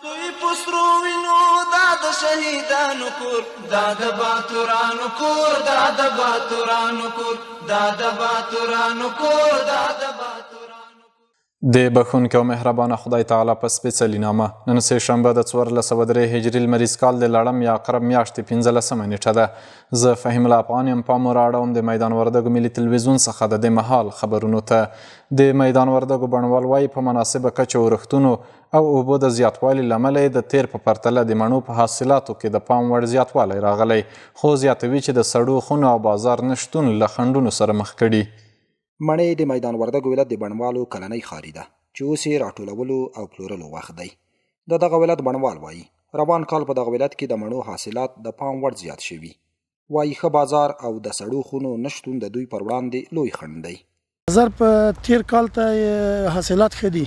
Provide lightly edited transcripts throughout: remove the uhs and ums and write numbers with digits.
دوی پسرو وینو دا د شهیدانو کور دا د باتورانو کور دا د باتورانو کور دا د باتورانو کور دا د باتورانو د بخښونکي او مهربانه خدای تعالی په سپېڅلي نامه نن سه شنبه د 1403 هجري لمریز کال د لړم یا عقرب میاشتې 15مه نیټه ده. زه فهیم الله افغان یم. پام راړوم د میدان وردګو ملي تلویزیون څخه د دې مهال خبرونو ته. د میدان وردګو بڼوال وایي په مناسبه کچه ورښتونو او اوبو د زیاتوالي له امله د تیر په پرتله د مڼو په حاصلاتو کې د پام وړ زیاتوالی راغلی، خو زیاتوي چې د سړو خونو او بازار نشتون له خنډونو سره مخ کړي. مڼې د میدان وردګو ولایت د بڼوالو کلنۍ خاري ده چې اوس یې راټولولو او پلورلو وخت دی. د دغه ولایت بڼوال وایي روان کال په دغه ولایت کې د مڼو حاصلات د پام وړ زیات شوي. وایي ښه بازار او د سړو خونو نشتون د دوی پر وړاندې لوی خنډ دی. بازار په تیر کال ته حاصلات ښه دي،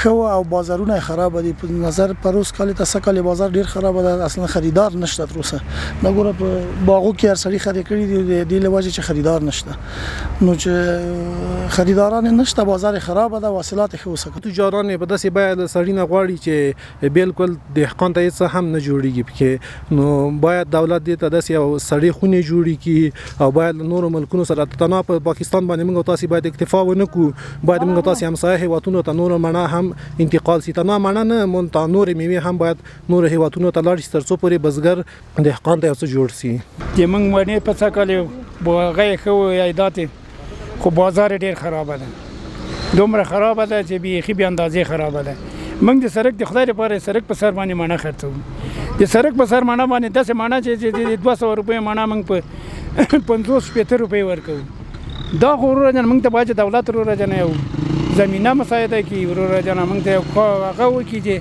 ښه او بازارونه خراب دي. په نظر پر اوس کال ته سکه بازار ډیر خراب ده، اصلا خریدار نشته تر اوسه. دا ګوره په باغو کې هر سړي خرید کړي دي، د لواجه چې خریدار نشته، نو چې خریداران نشته بازار خراب ده، حاصلات ښه وسکه. تجاران په داسې باید سړی نه غواړي چې بالکل دهقان ته هیڅ هم نه جوړیږي پکې، نو باید دولت دې ته داسې یو سړی خونې جوړې کړي او باید نورو ملکونو سره تنها په پاکستان باندې موږ تاسې باید اکتفا ونه کړو، باید موږ تاسې همسایه هیوادونو ته نور مڼه هم انتقال سي. تنها مڼه نه مونږ نور میوې هم باید نور هیوادونو ته لاړ شي تر څو پورې بزګر دهقان ته یو څه جوړ سي. د موږ مڼې په څه کال باغې ښه عایدات خو بازار ډیر خرابه ده، دومره خرابه ده چې بیخي بې اندازې خرابه ده. موږ د سړک د خدای لپاره سړک په سر باندې مڼه خرڅوو، د سړک په سر مڼه باندې داسې مڼه چې 200 روپۍ مڼه موږ په 50-60 روپۍ ورکوو. دا خو ورور جان موږ ته باید دولت ورور جان یو زمینه مساعده کړي، ورور جان موږ ته هغه وکړي چې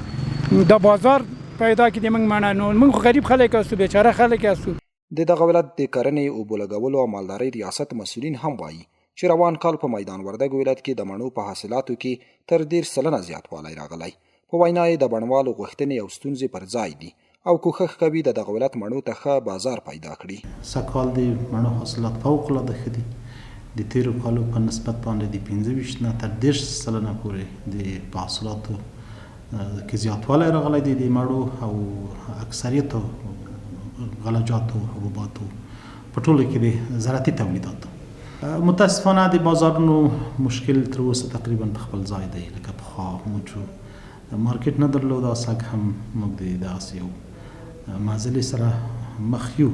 د بازار پیدا کړي موږ مڼه. نو موږ خو غریب خلک یاستو، بیچاره خلک یاستو. د دغه ولایت د کرنې اوبو لګولو او مالدارۍ ریاست مسؤلین هم وایي چې روان کال په میدان وردګو ولایت کې د مڼو په حاصلاتو کې تر 10% زیاتوالی راغلی. په وینا یې د بڼوالو غوښتنې او ستونزې پر ځای دي او کوښښ کوي د دغه ولایت مڼو ته ښه بازار پیدا کړي. سږکال د مڼو حاصلات فوق العاده ښه دي، د تیرو کالو په نسبت باندې د 25 نه تر 10% پورې د حاصلاتو کې زیاتوالی راغلی دی. د مڼو او اکثریتو غلجاتو حبوباتو په ټولو کې د زراعتي تولیداتو متاسفانه د بازارونو مشکل تر اوسه تقریبا په خپل ځای دی. لکه پخوا موږ مارکیټ نه درلود، اساک هم موږ د داسې یو معضلې سره مخ یو.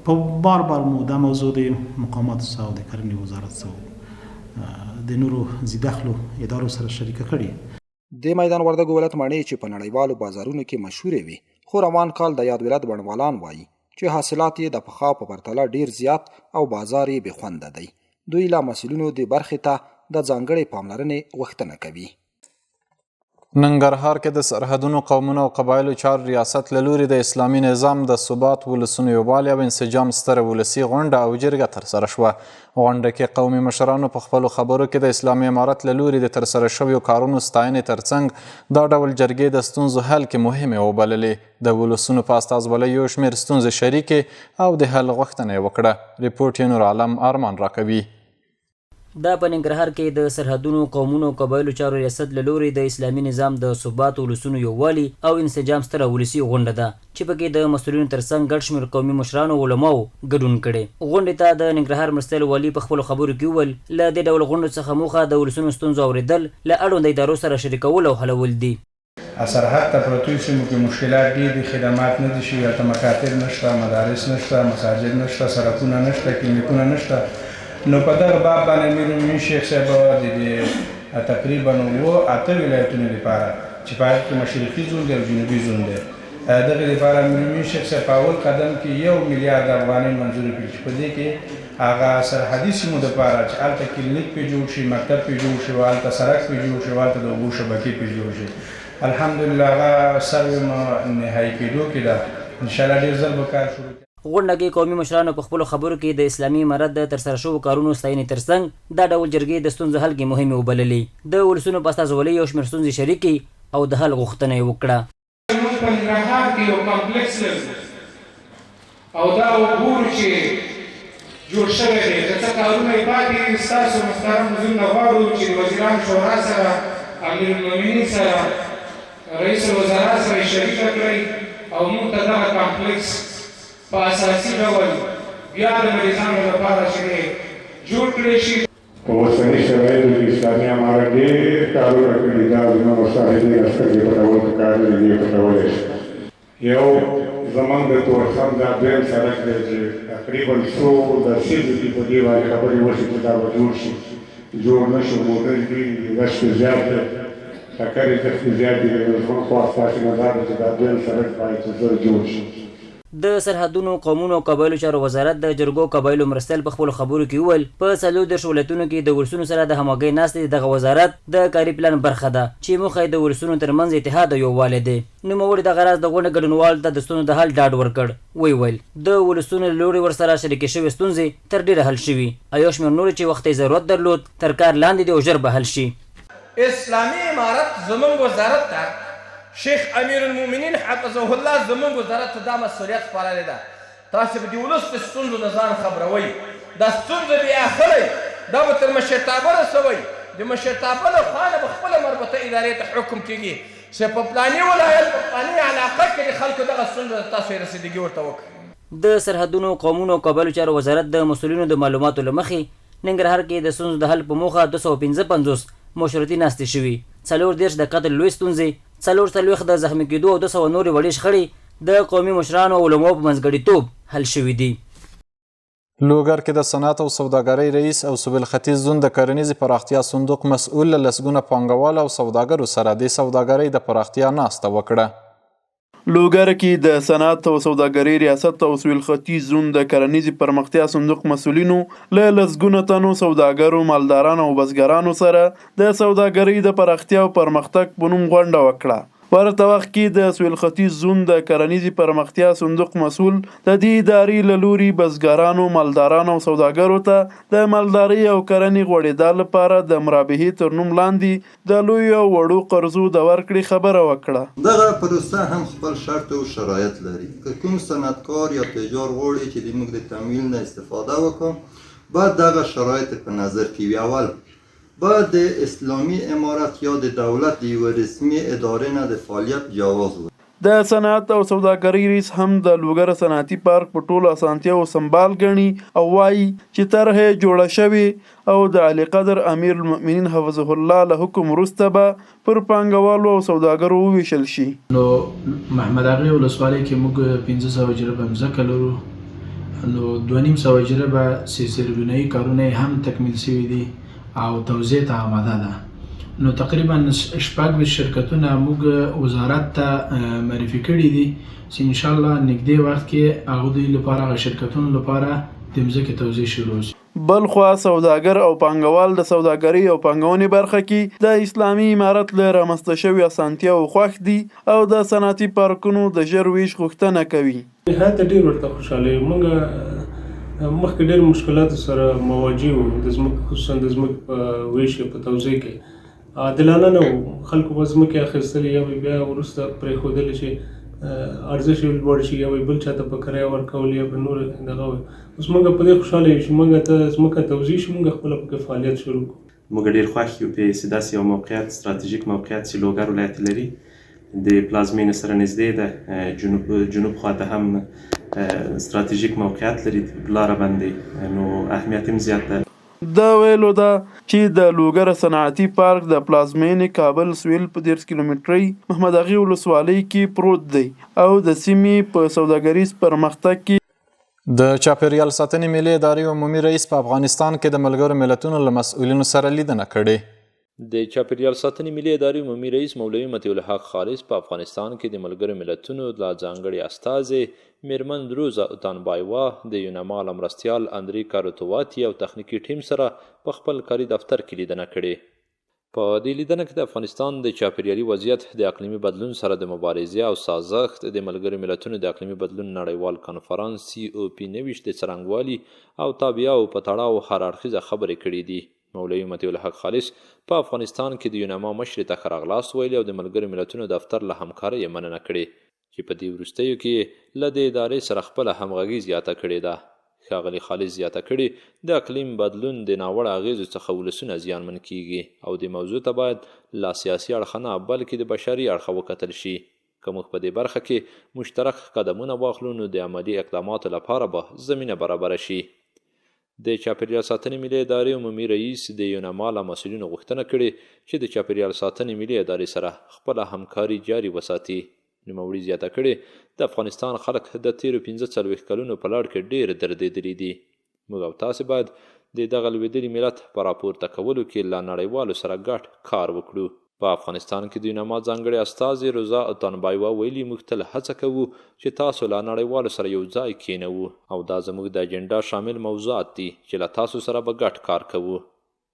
په بار مو دا موضوع د مقاماتو سره د کرنې وزارت سره د نورو ذیدخلو ادارو سره شریکه کړي. د میدان وردګو ولایت مڼې چې په نړیوالو بازارونو کې مشهورې وي، خو روان کال د یاد ولایت بڼوالان وایي چې حاصلات یې د پخوا په پرتله ډیر زیات او بازار یې بې خونده دی. دوی لا مسؤلینو د برخې ته د ځانګړې پاملرنې غوښتنه کوي. ننګرهار کې د سرحدونو قومونو او قبایلو چارو ریاست له لوري د اسلامي نظام د ثبات، ولسونو یووالي او انسجام ستره ولسي غونډه او جرګه ترسره شوه. غونډه کې قومي مشرانو په خپلو خبرو کې د اسلامي امارت له لوري د ترسره شویو کارونو ستاینې ترڅنګ دا ډول جرګې د ستونزو حل کې مهمې وبللې. د ولسونو په استازولۍ یو شمېر ستونزې شریکې او د حل غوښتنه یې وکړه. ریپورټ یې نور عالم ارمان راکوي. دا په ننګرهار کې د سرحدونو قومونو قبایلو چارو ریاست له لوري د اسلامي نظام د ثبات، ولسونو یووالي او انسجام ستره ولسي غونډه ده چې پکې د مسؤلینو ترڅنګ ګډ شمېر قومي مشرانو علماو ګډون کړی. غونډې ته د ننګرهار مرستیال والي په خپلو خبرو کې وویل له دې ډول غونډو څخه موخه د ولسونو ستونزو اورېدل، له اړونده ادارو سره شریکول او حلول دي. سرحد ته پرتو سیمو کې مشکلات ډېر دي، خدمات نه دي شوي، هلته مکاتب نشته، مدارس نشته، مساجد نشته، سړکونه نشته، کلینیکونه نشته. نو په دغه باب باندې امیر المؤمنین شیخ صاحب د تقریبا 8 ولایتونو لپاره چې په هغې کې مشرقي زون دی او جنوبي زون دی، دغې لپاره امیر المؤمنین شیخ صاحب په اول قدم کې 1 میلیارد افغانۍ منظور کړي چې په دې کې هغه سرحدي سیمو دپاره چې هلته کلینیک پرې جوړ شي، مکتب پرې جوړ شي، هلته سړک پرې جوړ شي، هلته د اوبو شبکې پرې جوړ شي. الحمدلله هغه سروې نهایي کېدو کې ده، انشاءالله ډېر ژر به کار شروع. غونډه کې قومي مشرانو په خپلو خبرو کې د اسلامي امارت د ترسره شوو کارونو ستاینې ترڅنګ دا ډول جرګې د ستونزو حل کې مهمې وبللې. د ولسونو په استازولۍ یو شمېر ستونزې شریکې او د حل غوښتنه یې وکړه. موږ په ننګرهار کې یو کمپلیکس لرو او دا وګورو چې جوړ شوی دی، د څه کارونه یې پاتې دي. ستاسو محترم حضور نه غواړو چې وزیران شورا سره، امیر المؤمنین سره، رئیس الوزرا سره شریکه کړئ او موږ ته دغه کمپلیکس په اساسي ډول بیا د مریضانو لپاره چې جوړ کړی شي. په اوسني شرایطو کې اسلامي امارت ډېر کارونه کړي دا زموږ مشاهدې سترګې پټول پکار دي دې پټولی شي. یو زموږ د تورخم دا دویم سړک دی چې تقریبا څو لسیزو کې په دې باندې خبرې وشي چې دا به جوړ شي. جوړ نه شو، موټر ډېر دي، رش زیات دی، ټکرې دښتې زیات دي. زموږ خواست داسې نظر دی چې دا دویم سړک باید ژر جوړ شي. د سرحدونو قومونو او قبایلو چارو وزارت د جرګو قبایلو مرستیال په خپلو خبرو کې وویل په 40 ولایتونو کې د ولسونو سره د همغږۍ ناستې دغه وزارت د کاري پلان برخه ده چې موخه یې د ولسونو ترمنځ اتحاد او یووالی دی. نوموړي دغه راز د غونډې ګډونوالو ته د ستونزو د حل ډاډ ورکړ. ویل د ولسونو له لوري ورسره شریکې شوې ستونزې تر ډېره حل شوي او یو شمېر نورې چې وخت یې ضرورت درلود تر کار لاندې دي او ژر به حل شي. اسلامي امارت زموږ وزارت ته شیخ امیر المؤمنین حفظه الله زموږ وزارت ته دا مسؤلیت سپارلې ده. تاسو به د ولس د ستونزو نه ځان خبروئ. دا ستونزه بیا اخلئ، دا به تر مشرتابه رسوئ. د مشرتابه له خوا نه به خپله مربوطه ادارې ته حکم کېږي چې په فلاني ولایت په فلاني علاقه کې د خلکو دغه ستونزه تاسو یې رسیدګي ورته وکړئ. د سرحدونو قومونو او قبایلو چارو وزارت د مسؤلینو د معلوماتو له مخې ننګرهار کې د ستونزو د حل په موخه 255 مشورتي ناستې شوي، 40 د قتل لوی ستونزې، 40 د زخمي کېدو او 200 نورې وړې شخړې د قومي مشرانو او علماو په منځګړیتوب حل شوي دي. لوګر کې د صنعت او سوداګرۍ رئیس او سویل ختیځ زون د کرنیزې پراختیا صندوق مسؤل له لسګونه پانګوال او سوداګرو سره د سوداګرۍ د پراختیا ناسته وکړه. لوګر کې د صنعت او سوداګرۍ ریاست او سویل ختیځ زون د کرنیزې پرمختیا صندوق مسؤلینو له لسګونه تنو سوداګرو، مالدارانو او بزګرانو سره د سوداګرۍ د پراختیا او پرمختګ په نوم غونډه وکړه. ورته وخت کې د سویل ختیځ زون د کرنیزې پرمختیا صندوق مسؤل د دې ادارې له لوري بزګرانو، مالدارانو او سوداګرو ته د مالدارۍ او کرنې غوړېدا لپاره د مرابحې تر نوم لاندې د لویو او وړو قرضو د ورکړې خبره وکړه. دغه پروسه هم خپل شرط او شرایط لري. که کوم صنعتکار یا تجار غواړي چې د موږ د تمویل نه استفاده وکړي باید دغه شرایط په نظر کې وي. اول باید د اسلامي امارت یا د دولت د یوه رسمي ادارې نه د فعالیت جواز وي. د صنعت او سوداګرۍ رئیس هم د لوګر صنعتي پارک په ټولو اسانتیاو سمبال ګڼي او وایي چې طرح جوړه شوې او د علي قدر امیر المؤمنین حفظه الله له حکم وروسته به پر پانګوالو او سوداګرو وویشل شي. نو محمد اغې ولسوالۍ کې موږ 1500 جریبه مځکه لرو، نو 2500 جریبه سیسربینایي کارونه هم تکمیل شوي دي او توزیع ته آماده ده. نو تقریبا 6 شرکتونه موږ وزارت ته معرفي کړي دي چې ان شاء الله نږدې وخت کې هغه دوی لپاره هغه شرکتونو لپاره د مځکې توزیع شروع شي. بل خوا سوداګر او پانګوال د سوداګرۍ او پانګونې برخه کې د اسلامي امارت له رامنځته شوي اسانتیاو خوښ دي او د صنعتي پارکونو د ژر ویش غوښتنه کوي. نهایت ډېر ورته خوشحاله یو. موږ مخکې ډېر مشکلاتو سره مواجه وو، د ځمکې خصوصا د ځمکې په ویش یا په توزیع کې عادلانه نه وو. خلکو به ځمکې اخیستلې یا بیا وروسته پرېښودلې چې ارزښت یې لوړ شي یا بل چا ته په کرایه ورکول یا به نور دغه وي. اوس موږ په دې خوشحاله یو چې موږ ته ځمکه توزیع شي، موږ خپله پکې فعالیت شروع کړو. موږ ډېر خوښ یو په داسې یو موقعیت، ستراتیژیک موقعیت چې لوګر ولایت لري، د پلازمینې سره نږدې ده، جنوب خواته هم ستراتیژیک موقعیت لري په لاره باندې، نو اهمیت هم زیات ده. دا ویلو ده چې د لوګر صنعتي پارک د پلازمینې کابل سویل په 10 کیلومترۍ محمد اغې ولسوالۍ کې پروت دی او د سیمې په سوداګریز پرمختګ کې د چاپیریال ساتنې ملي ادارې عمومي رئیس په افغانستان کې د ملګرو ملتونو له مسؤلینو سره لیدنه کړې. د چاپیریال ساتنې ملي ادارې عمومي رئیس مولوي مطیع الحق خالص په افغانستان کې د ملګرو ملتونو له ځانګړي استازي میرمن روزا اوتانبایوا د یونما له مرستیال اندري کاروتواتي او تخنیکي ټیم سره په خپل کاري دفتر کې لیدنه کړې. په دې لیدنه کې د افغانستان د چاپیریالي وضعیت، د اقلیمي بدلون سره د مبارزې او سازښت، د ملګرو ملتونو د اقلیمي بدلون نړیوال کنفرانس COP29 د څرنګوالي او تابعیاو په تړاو هر اړخیزه خبرې کړې دي. مولوي مطیع الحق خالص په افغانستان کې د یونما مشرې ته ښه راغلاست ویلي او د ملګرو ملتونو دفتر له همکارۍ یې مننه کړې چې په دې وروستیو کې له دې ادارې سره خپله همغږي زیاته کړې ده. ښاغلي خالص زیاته کړې د اقلیم بدلون د ناوړه اغیزو څخه ولسونه زیانمن کیږي او د موضوع ته باید لا سیاسي اړخه نه بلکې د بشري اړخه وکتل شي. که موږ په دې برخه کې مشترک قدمونه واخلو نو د عملي اقداماتو لپاره به زمینه برابره شي. د چاپیریال ساتنې ملي ادارې عمومي رئیس د یونما له مسؤلینو غوښتنه کړې چې د چاپیریال ساتنې ملي ادارې سره خپله همکاري جاري وساتي. نوموړي زیاته کړې د افغانستان خلک د تیرو 45 کلونو په لړ کې ډېر دردېدلي دي. موږ او تاسې باید د دغه لوېدلي ملت په راپورته کولو کې له نړیوالو سره ګډ کار وکړو. په افغانستان کې د یونما ځانګړې استازې روزا اتانبایوا ویلي موږ تل هڅه کوو چې تاسو له نړیوالو سره یو ځای کینوو او دا زموږ د اجنډا شامل موضوعات دي چې له تاسو سره به ګډ کار کوو.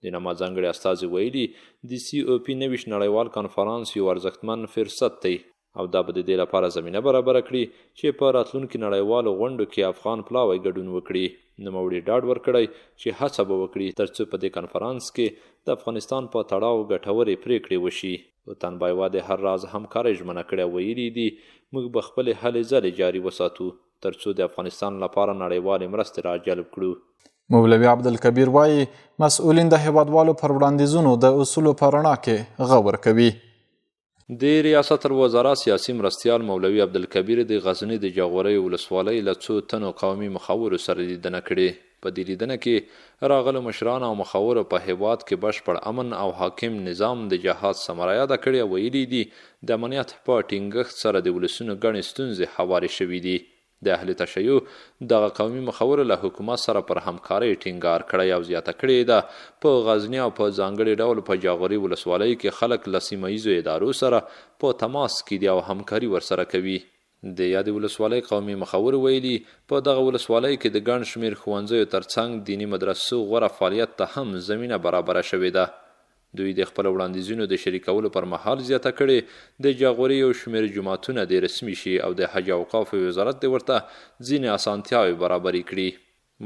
د یونما ځانګړې استازې ویلي د COP 29 نړیوال کنفرانس یو ارزښتمن فرصت دی او دا به د دې لپاره زمینه برابره کړي چې په راتلونکي نړیوالو غونډو کې افغان پلاوی ګډون وکړي. نوموړي ډاډ ورکړی چې هڅه به وکړي ترڅو په دې کنفرانس کې د افغانستان په تړاو ګټورې پریکړې وشي. اتانبایوا د هر راز همکارۍ ژمنه کړې ویلي دي موږ به خپلې هلې ځلې جاري وساتو ترڅو د افغانستان لپاره نړیوالې مرستې راجلب کړو. مولوي عبدالکبیر وایي مسؤلین د هیوادوالو پر وړاندیزونو د اصولو په رڼا کې غور کوي. د ریاست الوزرا سیاسي مرستیال مولوي عبدالکبیر د غزني د جاغوري ولسوالۍ له څو تنو قومي مخاورو سره لیدنه کړې. په دې لیدنه کې راغلو مشران او مخاورو په هیواد کې بشپړ امن او حاکم نظام د جهاد ثمره یاده کړې او ویلي دي د امنیت په ټینګښت سره د ولسونو ګڼې ستونزې هوارې شوي دي. د اهل تشیع دغه قومي مخاورو له حکومت سره پر همکارۍ ټینګار کړی او زیاته کړې ده په غزني او په ځانګړي ډول په جاغوري ولسوالۍ کې خلک له سیمه ییزو ادارو سره په تماس کې دي او همکاري ورسره کوي. د یادې ولسوالۍ قومي مخاور ویلي په دغه ولسوالۍ کې د ګڼ شمېر ښوونځیو ترڅنګ دیني مدرسو غوره فعالیت ته هم زمینه برابره شوې ده. دوی د خپل وړاندیزونو د شریکولو پر مهال زیاته کړې د جاغوري یو شمېر جوماتونه د رسمي شي او د حج او اوقافو وزارت د ورته ځینې اسانتیاوې برابرې کړي.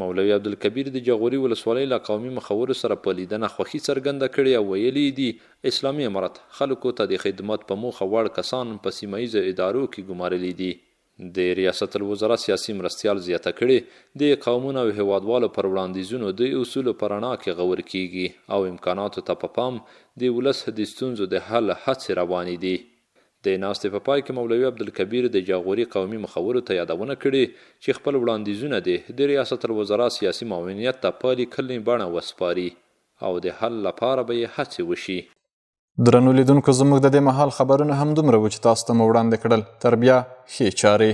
مولوي عبدالکبیر د جاغوري ولسوالۍ له قومي مخورو سره په لیدنه خوښي څرګنده کړې او ویلي دي اسلامي امارت خلکو ته د خدمت په موخه وړ کسان په سیمه ییزو ادارو کې ګمارلي دي. د ریاست الوزرا سیاسي مرستیال زیاته کړې د قومونو او هیوادوالو پر وړاندیزونو د اصولو په رڼا کې غور کیږي او امکاناتو ته په پام د ولس د ستونزو د حل هڅې روانې دي. د ناستې په پای کې مولوي عبدالکبیر د جاغوري قومي مخورو ته یادونه کړې چې خپل وړاندیزونه د ریاست الوزرا سیاسي معاونیت ته په لیکلې بڼه وسپاري او د حل لپاره به یې هڅې وشي. درنو لیدونکو زموږ د دې مهال خبرونه همدومره وو چې تاسو ته مو وړاندې کړل. تر بیا ښې چارې.